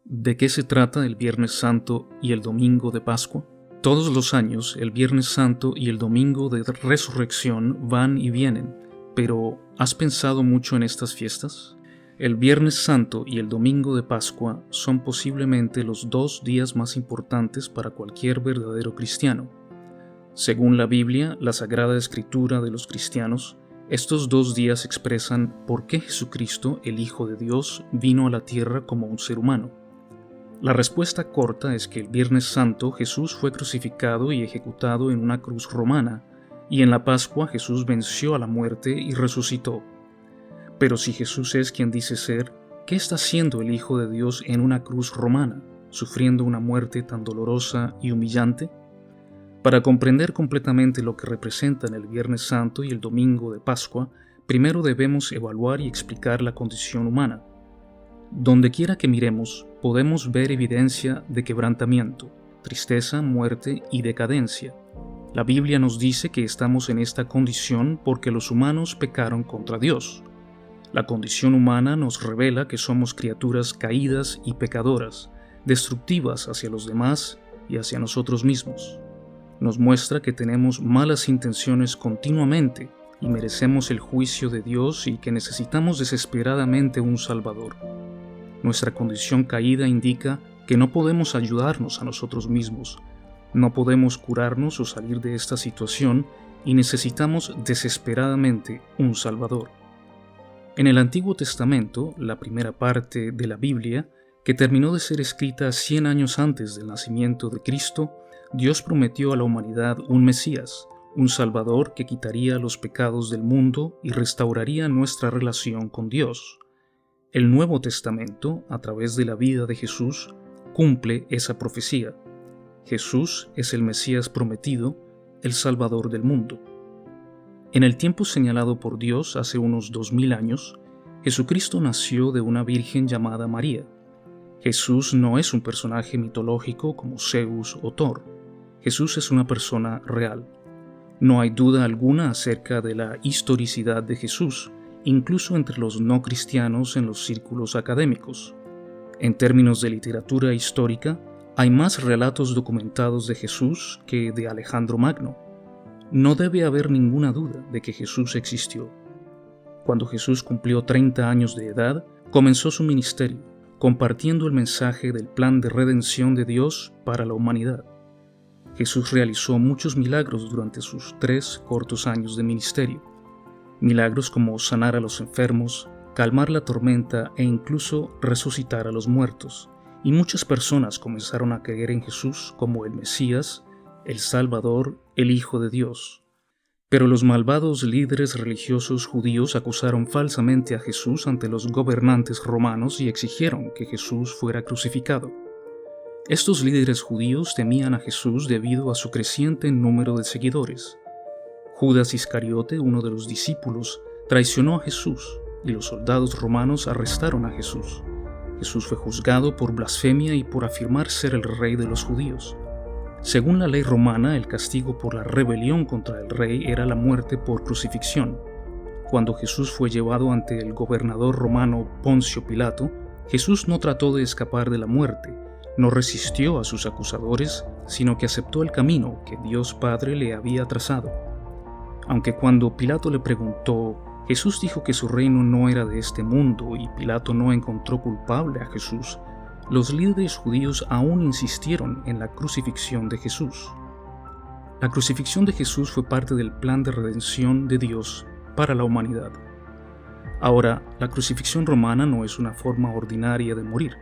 ¿De qué se trata el Viernes Santo y el Domingo de Pascua? Todos los años, el Viernes Santo y el Domingo de Resurrección van y vienen, pero ¿has pensado mucho en estas fiestas? El Viernes Santo y el Domingo de Pascua son posiblemente los dos días más importantes para cualquier verdadero cristiano. Según la Biblia, la Sagrada Escritura de los cristianos, estos dos días expresan por qué Jesucristo, el Hijo de Dios, vino a la tierra como un ser humano. La respuesta corta es que el Viernes Santo Jesús fue crucificado y ejecutado en una cruz romana, y en la Pascua Jesús venció a la muerte y resucitó. Pero si Jesús es quien dice ser, ¿qué está haciendo el Hijo de Dios en una cruz romana, sufriendo una muerte tan dolorosa y humillante? Para comprender completamente lo que representan el Viernes Santo y el Domingo de Pascua, primero debemos evaluar y explicar la condición humana. Donde quiera que miremos, podemos ver evidencia de quebrantamiento, tristeza, muerte y decadencia. La Biblia nos dice que estamos en esta condición porque los humanos pecaron contra Dios. La condición humana nos revela que somos criaturas caídas y pecadoras, destructivas hacia los demás y hacia nosotros mismos. Nos muestra que tenemos malas intenciones continuamente y merecemos el juicio de Dios y que necesitamos desesperadamente un Salvador. Nuestra condición caída indica que no podemos ayudarnos a nosotros mismos, no podemos curarnos o salir de esta situación y necesitamos desesperadamente un Salvador. En el Antiguo Testamento, la primera parte de la Biblia, que terminó de ser escrita 100 años antes del nacimiento de Cristo, Dios prometió a la humanidad un Mesías, un Salvador que quitaría los pecados del mundo y restauraría nuestra relación con Dios. El Nuevo Testamento, a través de la vida de Jesús, cumple esa profecía. Jesús es el Mesías prometido, el Salvador del mundo. En el tiempo señalado por Dios hace unos 2000 años, Jesucristo nació de una virgen llamada María. Jesús no es un personaje mitológico como Zeus o Thor. Jesús es una persona real. No hay duda alguna acerca de la historicidad de Jesús, incluso entre los no cristianos en los círculos académicos. En términos de literatura histórica, hay más relatos documentados de Jesús que de Alejandro Magno. No debe haber ninguna duda de que Jesús existió. Cuando Jesús cumplió 30 años de edad, comenzó su ministerio, compartiendo el mensaje del plan de redención de Dios para la humanidad. Jesús realizó muchos milagros durante sus 3 cortos años de ministerio. Milagros como sanar a los enfermos, calmar la tormenta e incluso resucitar a los muertos. Y muchas personas comenzaron a creer en Jesús como el Mesías, el Salvador, el Hijo de Dios. Pero los malvados líderes religiosos judíos acusaron falsamente a Jesús ante los gobernantes romanos y exigieron que Jesús fuera crucificado. Estos líderes judíos temían a Jesús debido a su creciente número de seguidores. Judas Iscariote, uno de los discípulos, traicionó a Jesús y los soldados romanos arrestaron a Jesús. Jesús fue juzgado por blasfemia y por afirmar ser el rey de los judíos. Según la ley romana, el castigo por la rebelión contra el rey era la muerte por crucifixión. Cuando Jesús fue llevado ante el gobernador romano Poncio Pilato, Jesús no trató de escapar de la muerte, no resistió a sus acusadores, sino que aceptó el camino que Dios Padre le había trazado. Aunque cuando Pilato le preguntó, Jesús dijo que su reino no era de este mundo y Pilato no encontró culpable a Jesús, los líderes judíos aún insistieron en la crucifixión de Jesús. La crucifixión de Jesús fue parte del plan de redención de Dios para la humanidad. Ahora, la crucifixión romana no es una forma ordinaria de morir.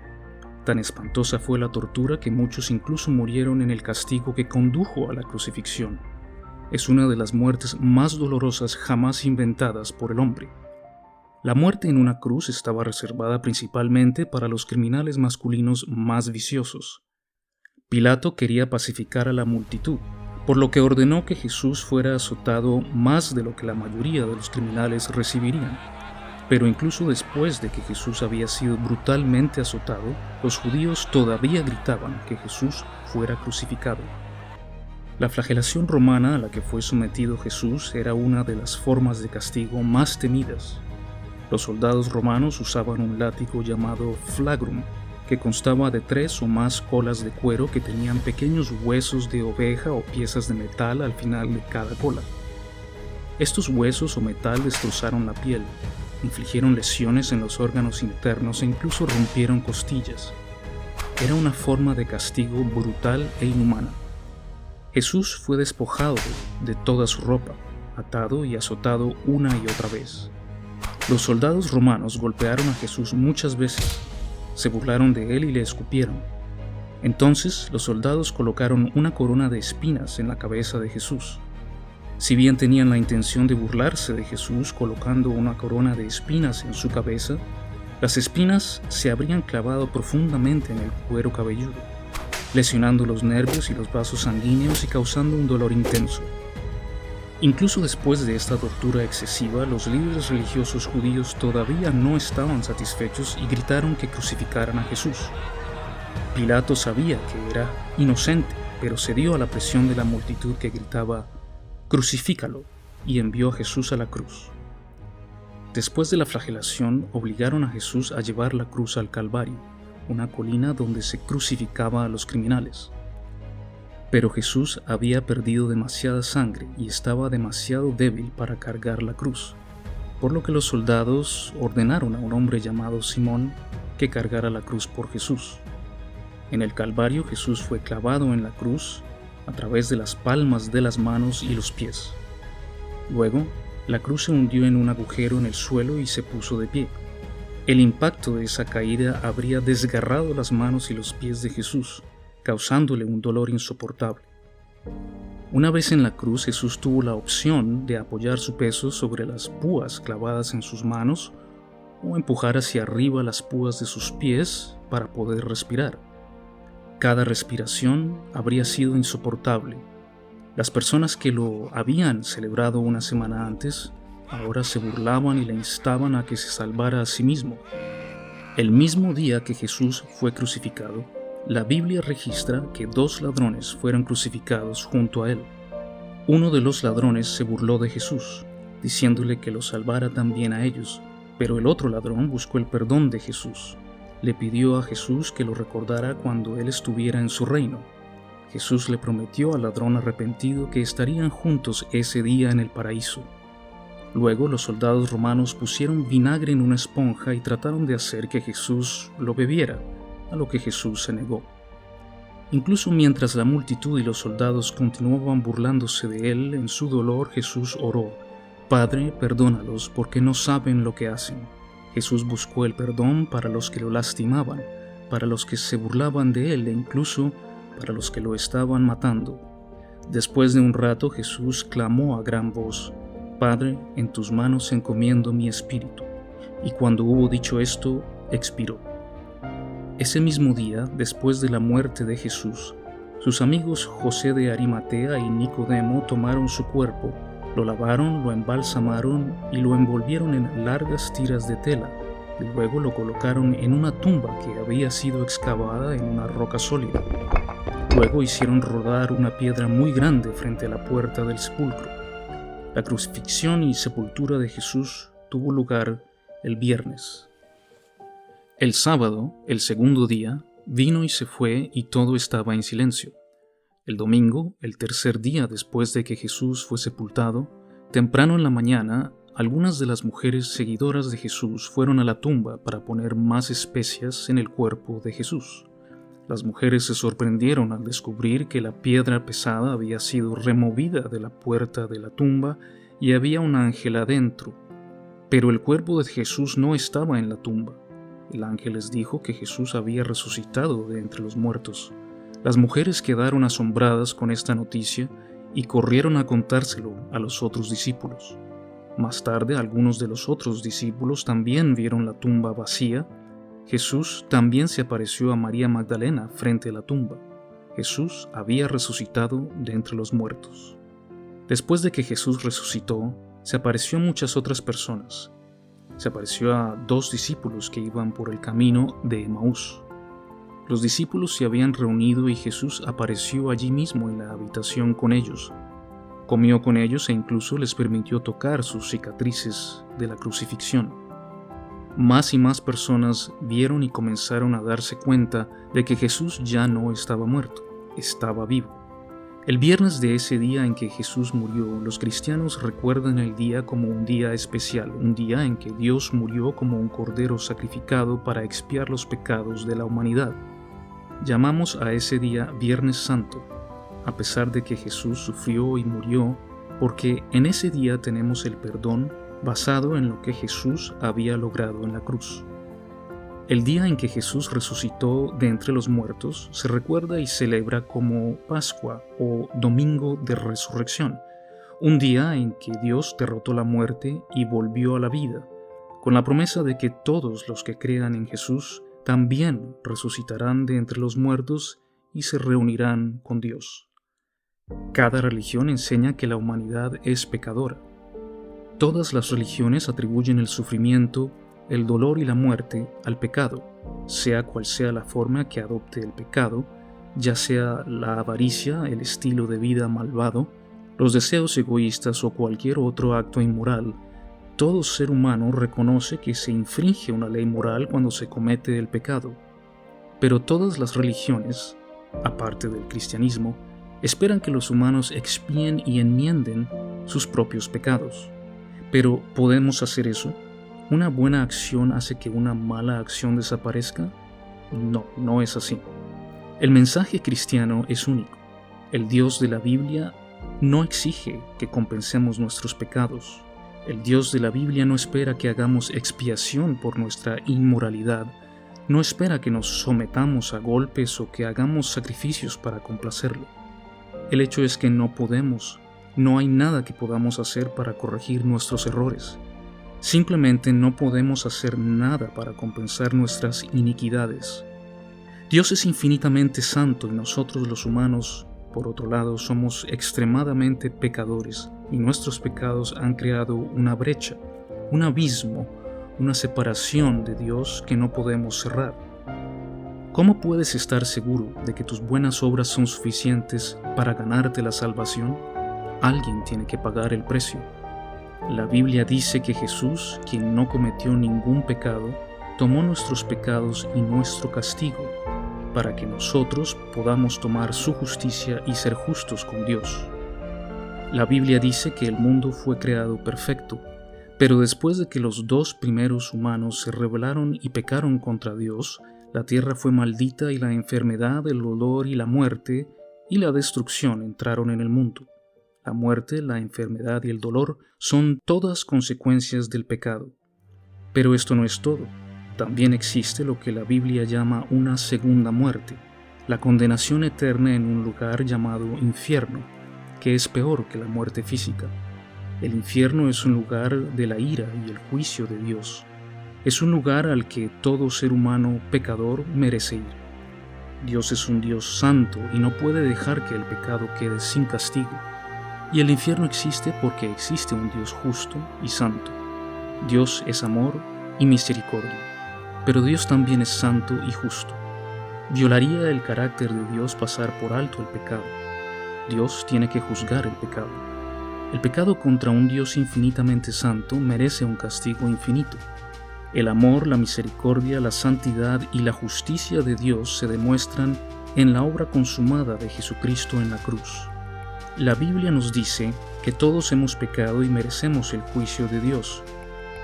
Tan espantosa fue la tortura que muchos incluso murieron en el castigo que condujo a la crucifixión. Es una de las muertes más dolorosas jamás inventadas por el hombre. La muerte en una cruz estaba reservada principalmente para los criminales masculinos más viciosos. Pilato quería pacificar a la multitud, por lo que ordenó que Jesús fuera azotado más de lo que la mayoría de los criminales recibirían. Pero incluso después de que Jesús había sido brutalmente azotado, los judíos todavía gritaban que Jesús fuera crucificado. La flagelación romana a la que fue sometido Jesús era una de las formas de castigo más temidas. Los soldados romanos usaban un látigo llamado flagrum, que constaba de 3 o más colas de cuero que tenían pequeños huesos de oveja o piezas de metal al final de cada cola. Estos huesos o metal destrozaron la piel, infligieron lesiones en los órganos internos e incluso rompieron costillas. Era una forma de castigo brutal e inhumana. Jesús fue despojado de toda su ropa, atado y azotado una y otra vez. Los soldados romanos golpearon a Jesús muchas veces, se burlaron de él y le escupieron. Entonces los soldados colocaron una corona de espinas en la cabeza de Jesús. Si bien tenían la intención de burlarse de Jesús colocando una corona de espinas en su cabeza, las espinas se habrían clavado profundamente en el cuero cabelludo, lesionando los nervios y los vasos sanguíneos y causando un dolor intenso. Incluso después de esta tortura excesiva, los líderes religiosos judíos todavía no estaban satisfechos y gritaron que crucificaran a Jesús. Pilato sabía que era inocente, pero cedió a la presión de la multitud que gritaba «Crucifícalo», y envió a Jesús a la cruz. Después de la flagelación, obligaron a Jesús a llevar la cruz al Calvario, una colina donde se crucificaba a los criminales. Pero Jesús había perdido demasiada sangre y estaba demasiado débil para cargar la cruz, por lo que los soldados ordenaron a un hombre llamado Simón que cargara la cruz por Jesús. En el Calvario Jesús fue clavado en la cruz a través de las palmas de las manos y los pies. Luego, la cruz se hundió en un agujero en el suelo y se puso de pie. El impacto de esa caída habría desgarrado las manos y los pies de Jesús, causándole un dolor insoportable. Una vez en la cruz, Jesús tuvo la opción de apoyar su peso sobre las púas clavadas en sus manos o empujar hacia arriba las púas de sus pies para poder respirar. Cada respiración habría sido insoportable. Las personas que lo habían celebrado una semana antes ahora se burlaban y le instaban a que se salvara a sí mismo. El mismo día que Jesús fue crucificado, la Biblia registra que 2 ladrones fueron crucificados junto a él. Uno de los ladrones se burló de Jesús, diciéndole que lo salvara también a ellos, pero el otro ladrón buscó el perdón de Jesús. Le pidió a Jesús que lo recordara cuando él estuviera en su reino. Jesús le prometió al ladrón arrepentido que estarían juntos ese día en el paraíso. Luego los soldados romanos pusieron vinagre en una esponja y trataron de hacer que Jesús lo bebiera, a lo que Jesús se negó. Incluso mientras la multitud y los soldados continuaban burlándose de él, en su dolor Jesús oró: «Padre, perdónalos porque no saben lo que hacen». Jesús buscó el perdón para los que lo lastimaban, para los que se burlaban de él e incluso para los que lo estaban matando. Después de un rato Jesús clamó a gran voz: «Padre, en tus manos encomiendo mi espíritu». Y cuando hubo dicho esto, expiró. Ese mismo día, después de la muerte de Jesús, sus amigos José de Arimatea y Nicodemo tomaron su cuerpo, lo lavaron, lo embalsamaron y lo envolvieron en largas tiras de tela, y luego lo colocaron en una tumba que había sido excavada en una roca sólida. Luego hicieron rodar una piedra muy grande frente a la puerta del sepulcro. La crucifixión y sepultura de Jesús tuvo lugar el viernes. El sábado, el segundo día, vino y se fue y todo estaba en silencio. El domingo, el tercer día después de que Jesús fue sepultado, temprano en la mañana, algunas de las mujeres seguidoras de Jesús fueron a la tumba para poner más especias en el cuerpo de Jesús. Las mujeres se sorprendieron al descubrir que la piedra pesada había sido removida de la puerta de la tumba y había un ángel adentro. Pero el cuerpo de Jesús no estaba en la tumba. El ángel les dijo que Jesús había resucitado de entre los muertos. Las mujeres quedaron asombradas con esta noticia y corrieron a contárselo a los otros discípulos. Más tarde, algunos de los otros discípulos también vieron la tumba vacía. Jesús también se apareció a María Magdalena frente a la tumba. Jesús había resucitado de entre los muertos. Después de que Jesús resucitó, se apareció a muchas otras personas. Se apareció a 2 discípulos que iban por el camino de Emaús. Los discípulos se habían reunido y Jesús apareció allí mismo en la habitación con ellos. Comió con ellos e incluso les permitió tocar sus cicatrices de la crucifixión. más y más personas vieron y comenzaron a darse cuenta de que Jesús ya no estaba muerto, estaba vivo. El viernes de ese día en que Jesús murió, los cristianos recuerdan el día como un día especial, un día en que Dios murió como un cordero sacrificado para expiar los pecados de la humanidad. Llamamos a ese día Viernes Santo, a pesar de que Jesús sufrió y murió, porque en ese día tenemos el perdón basado en lo que Jesús había logrado en la cruz. El día en que Jesús resucitó de entre los muertos se recuerda y celebra como Pascua o Domingo de Resurrección, un día en que Dios derrotó la muerte y volvió a la vida, con la promesa de que todos los que crean en Jesús también resucitarán de entre los muertos y se reunirán con Dios. Cada religión enseña que la humanidad es pecadora. Todas las religiones atribuyen el sufrimiento, el dolor y la muerte al pecado, sea cual sea la forma que adopte el pecado, ya sea la avaricia, el estilo de vida malvado, los deseos egoístas o cualquier otro acto inmoral. Todo ser humano reconoce que se infringe una ley moral cuando se comete el pecado. Pero todas las religiones, aparte del cristianismo, esperan que los humanos expíen y enmienden sus propios pecados. Pero, ¿podemos hacer eso? ¿Una buena acción hace que una mala acción desaparezca? No, no es así. El mensaje cristiano es único. El Dios de la Biblia no exige que compensemos nuestros pecados. El Dios de la Biblia no espera que hagamos expiación por nuestra inmoralidad. No espera que nos sometamos a golpes o que hagamos sacrificios para complacerlo. El hecho es que no podemos, no hay nada que podamos hacer para corregir nuestros errores. Simplemente no podemos hacer nada para compensar nuestras iniquidades. Dios es infinitamente santo y nosotros los humanos, por otro lado, somos extremadamente pecadores y nuestros pecados han creado una brecha, un abismo, una separación de Dios que no podemos cerrar. ¿Cómo puedes estar seguro de que tus buenas obras son suficientes para ganarte la salvación? Alguien tiene que pagar el precio. La Biblia dice que Jesús, quien no cometió ningún pecado, tomó nuestros pecados y nuestro castigo, para que nosotros podamos tomar su justicia y ser justos con Dios. La Biblia dice que el mundo fue creado perfecto, pero después de que los dos primeros humanos se rebelaron y pecaron contra Dios, la tierra fue maldita y la enfermedad, el dolor y la muerte y la destrucción entraron en el mundo. La muerte, la enfermedad y el dolor son todas consecuencias del pecado. Pero esto no es todo. También existe lo que la Biblia llama una segunda muerte, la condenación eterna en un lugar llamado infierno, que es peor que la muerte física. El infierno es un lugar de la ira y el juicio de Dios. Es un lugar al que todo ser humano pecador merece ir. Dios es un Dios santo y no puede dejar que el pecado quede sin castigo. Y el infierno existe porque existe un Dios justo y santo. Dios es amor y misericordia, pero Dios también es santo y justo. ¿Violaría el carácter de Dios pasar por alto el pecado? Dios tiene que juzgar el pecado. El pecado contra un Dios infinitamente santo merece un castigo infinito. El amor, la misericordia, la santidad y la justicia de Dios se demuestran en la obra consumada de Jesucristo en la cruz. La Biblia nos dice que todos hemos pecado y merecemos el juicio de Dios,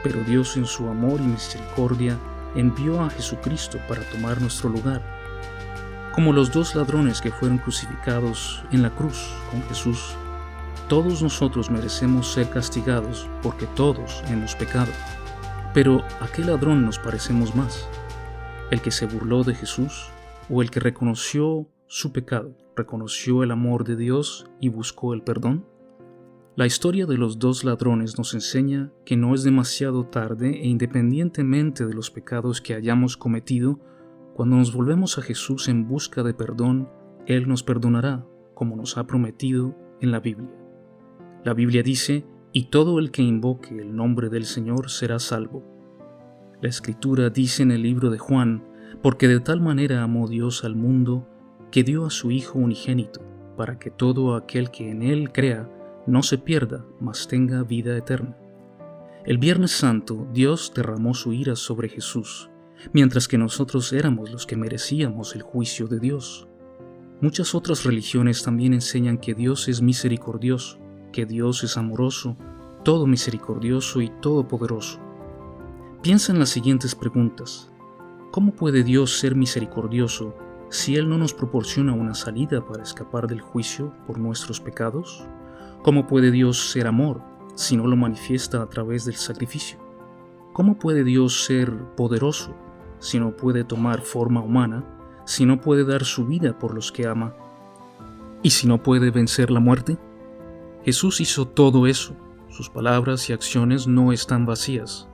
pero Dios en su amor y misericordia envió a Jesucristo para tomar nuestro lugar. Como los dos ladrones que fueron crucificados en la cruz con Jesús, todos nosotros merecemos ser castigados porque todos hemos pecado. Pero ¿a qué ladrón nos parecemos más? ¿El que se burló de Jesús o el que reconoció su pecado, reconoció el amor de Dios y buscó el perdón? La historia de los dos ladrones nos enseña que no es demasiado tarde e independientemente de los pecados que hayamos cometido, cuando nos volvemos a Jesús en busca de perdón, Él nos perdonará, como nos ha prometido en la Biblia. La Biblia dice, y todo el que invoque el nombre del Señor será salvo. La Escritura dice en el libro de Juan, porque de tal manera amó Dios al mundo, que dio a su Hijo unigénito, para que todo aquel que en Él crea no se pierda, mas tenga vida eterna. El Viernes Santo, Dios derramó su ira sobre Jesús, mientras que nosotros éramos los que merecíamos el juicio de Dios. Muchas otras religiones también enseñan que Dios es misericordioso, que Dios es amoroso, todo misericordioso y todopoderoso. Piensa en las siguientes preguntas. ¿Cómo puede Dios ser misericordioso si Él no nos proporciona una salida para escapar del juicio por nuestros pecados? ¿Cómo puede Dios ser amor si no lo manifiesta a través del sacrificio? ¿Cómo puede Dios ser poderoso si no puede tomar forma humana, si no puede dar su vida por los que ama y si no puede vencer la muerte? Jesús hizo todo eso. Sus palabras y acciones no están vacías.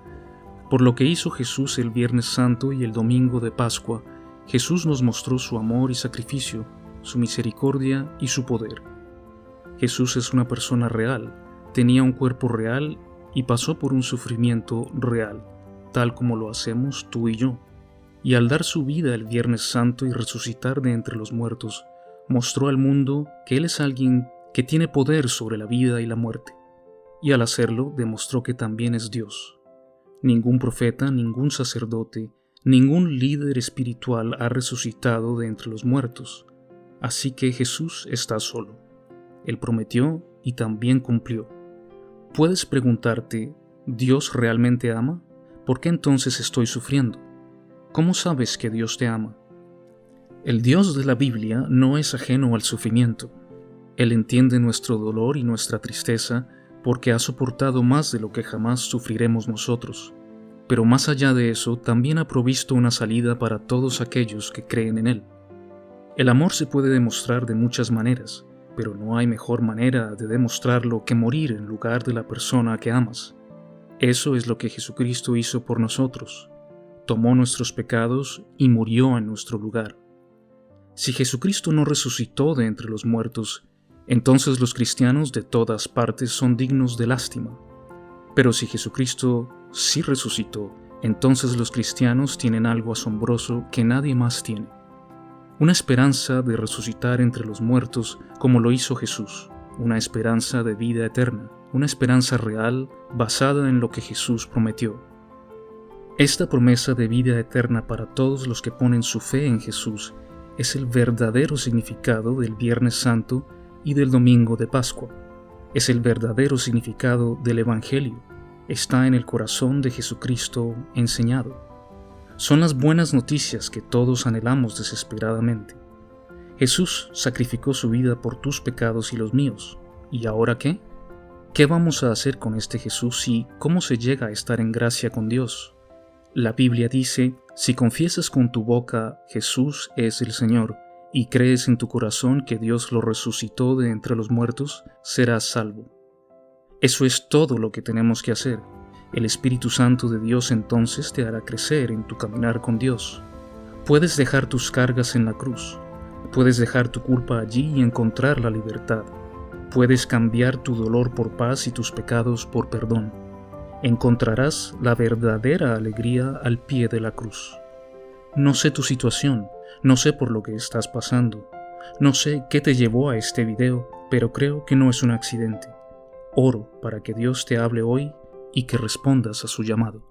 Por lo que hizo Jesús el Viernes Santo y el Domingo de Pascua, Jesús nos mostró su amor y sacrificio, su misericordia y su poder. Jesús es una persona real, tenía un cuerpo real y pasó por un sufrimiento real, tal como lo hacemos tú y yo. Y al dar su vida el Viernes Santo y resucitar de entre los muertos, mostró al mundo que Él es alguien que tiene poder sobre la vida y la muerte. Y al hacerlo, demostró que también es Dios. Ningún profeta, ningún sacerdote, ningún líder espiritual ha resucitado de entre los muertos. Así que Jesús está solo. Él prometió y también cumplió. Puedes preguntarte, ¿Dios realmente ama? ¿Por qué entonces estoy sufriendo? ¿Cómo sabes que Dios te ama? El Dios de la Biblia no es ajeno al sufrimiento. Él entiende nuestro dolor y nuestra tristeza porque ha soportado más de lo que jamás sufriremos nosotros. Pero más allá de eso, también ha provisto una salida para todos aquellos que creen en Él. El amor se puede demostrar de muchas maneras, pero no hay mejor manera de demostrarlo que morir en lugar de la persona que amas. Eso es lo que Jesucristo hizo por nosotros. Tomó nuestros pecados y murió en nuestro lugar. Si Jesucristo no resucitó de entre los muertos, entonces los cristianos de todas partes son dignos de lástima. Pero si Jesucristo sí resucitó, entonces los cristianos tienen algo asombroso que nadie más tiene. Una esperanza de resucitar entre los muertos como lo hizo Jesús, una esperanza de vida eterna, una esperanza real basada en lo que Jesús prometió. Esta promesa de vida eterna para todos los que ponen su fe en Jesús es el verdadero significado del Viernes Santo y del Domingo de Pascua. Es el verdadero significado del Evangelio. Está en el corazón de Jesucristo enseñado. Son las buenas noticias que todos anhelamos desesperadamente. Jesús sacrificó su vida por tus pecados y los míos. ¿Y ahora qué? ¿Qué vamos a hacer con este Jesús y cómo se llega a estar en gracia con Dios? La Biblia dice, si confiesas con tu boca Jesús es el Señor y crees en tu corazón que Dios lo resucitó de entre los muertos, serás salvo. Eso es todo lo que tenemos que hacer. El Espíritu Santo de Dios entonces te hará crecer en tu caminar con Dios. Puedes dejar tus cargas en la cruz. Puedes dejar tu culpa allí y encontrar la libertad. Puedes cambiar tu dolor por paz y tus pecados por perdón. Encontrarás la verdadera alegría al pie de la cruz. No sé tu situación, no sé por lo que estás pasando, no sé qué te llevó a este video, pero creo que no es un accidente. Oro para que Dios te hable hoy y que respondas a su llamado.